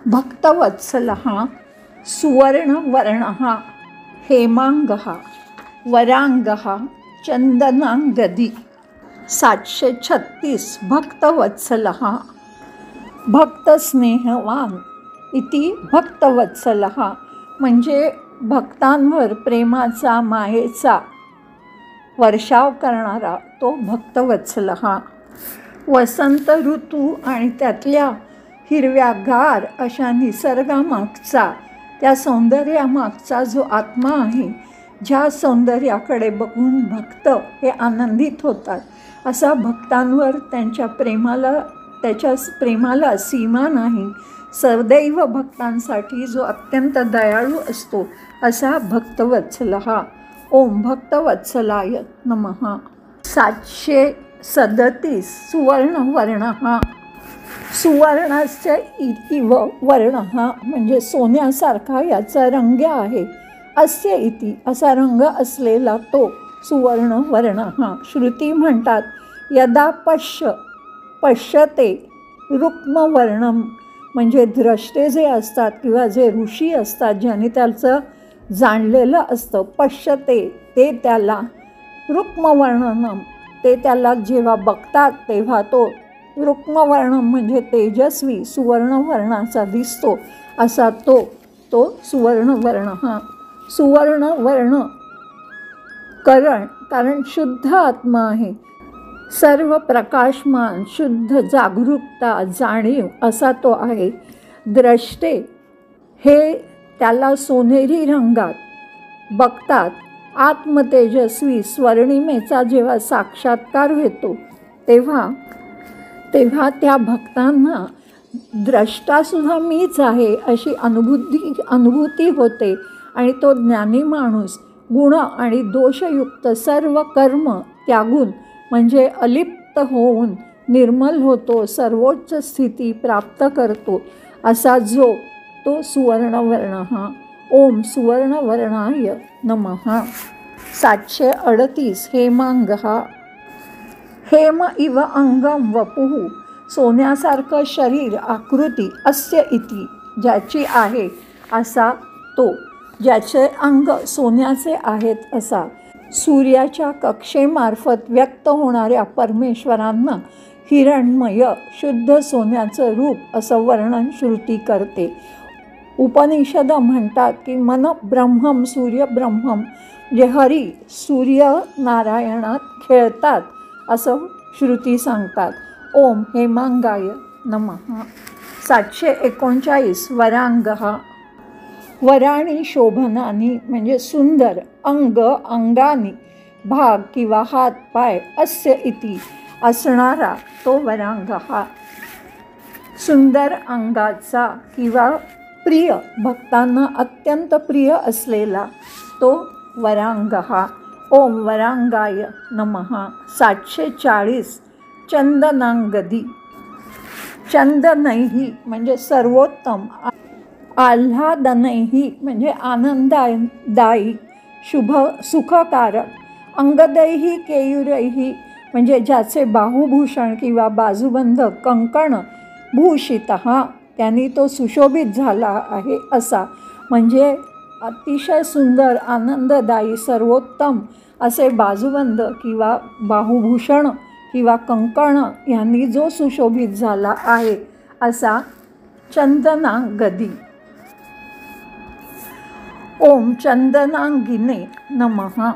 भक्तवत्सलः सुवर्णवर्णः हेमांगः वरांगः चंदनांगदी। 736 भक्तवत्सलः भक्तस्नेहवान इति भक्तवत्सलः म्हणजे भक्तांवर प्रेमाचा मायेचा वर्षाव करणारा तो भक्तवत्सलः। वसंत ऋतू आणि त्यातल्या हिरव्यागार अशा निसर्गामागचा त्या सौंदर्यामागचा जो आत्मा आहे, ज्या सौंदर्याकडे बघून भक्त हे आनंदित होतात, असा भक्तांवर त्याच्या प्रेमाला सीमा नाही। सदैव भक्तांसाठी जो अत्यंत दयाळू असतो असा भक्तवत्सलः। ओम भक्तवत्सलाय नमः। 737 सुवर्णवर्णः सुवर्णास्य इव वर्णः म्हणजे सोन्यासारखा याचा रंग आहे। अस्य इति असा रंग असलेला तो सुवर्णवर्णः। श्रुती म्हणतात यदा पश्यते रुक्मवर्णम म्हणजे द्रष्टे जे असतात किंवा जे ऋषी असतात ज्यांनी त्याचं जाणलेलं असतं, पश्यते ते त्याला रुक्मवर्णनम ते त्याला जेव्हा बघतात तेव्हा तो रुक्मवर्णम म्हणजे तेजस्वी सुवर्णवर्णाचा दिसतो, असा तो सुवर्णवर्ण। सुवर्णवर्ण कारण शुद्ध आत्मा आहे, सर्व प्रकाशमान शुद्ध जागरूकता जाणीव असा तो आहे। द्रष्टे हे त्याला सोनेरी रंगात बघतात। आत्मतेजस्वी स्वर्णिमेचा जेव्हा साक्षात्कार होतो तेव्हा त्या भक्तांना द्रष्टासुद्धा मीच आहे अशी अनुभूती होते आणि तो ज्ञानी माणूस गुण आणि दोषयुक्त सर्व कर्म त्यागून म्हणजे अलिप्त होऊन निर्मल होतो, सर्वोच्च स्थिती प्राप्त करतो, असा जो तो सुवर्णवर्ण। ओम सुवर्णवर्णाय नमः। 738 हेमांगः हेम इव अंगम वपुः सोन्यासारखं शरीर आकृती अस्य इति ज्याची आहे असा तो, ज्याचे अंग सोन्याचे आहेत असा। सूर्याच्या कक्षेमार्फत व्यक्त होणाऱ्या परमेश्वरांना हिरण्मय शुद्ध सोन्याचं रूप असं वर्णन श्रुती करते। उपनिषद म्हणतात की मन ब्रह्मम सूर्य ब्रह्मम जे हरी सूर्य नारायणात खेळतात असं श्रुती सांगतात। ओम हेमांगाय नमः। 739 वरांगः वराणी शोभनानी म्हणजे सुंदर, अंग अंगानी भाग किंवा हात पाय अस्य इति असणारा तो वरांगः। सुंदर अंगाचा किंवा प्रिय भक्तांना अत्यंत प्रिय असलेला तो वरांगः। ओम वरांगाय नमः। 740 चंदनांगदी चंदनैहि म्हणजे सर्वोत्तम, आल्हादनैहि म्हणजे आनंददायी शुभ सुखकारक, अंगदैहि केयुरैहि म्हणजे ज्याचे बाहुभूषण किंवा बाजूबंध कंकण भूषितः त्यांनी तो सुशोभित झाला आहे असा, म्हणजे अतिशय सुंदर आनंददायी सर्वोत्तम असे बाजूबंद किंवा बाहुभूषण किंवा कंकण यांनी जो सुशोभित झाला आहे असा चंदनांगदी। ओम चंदनांगिने नमः।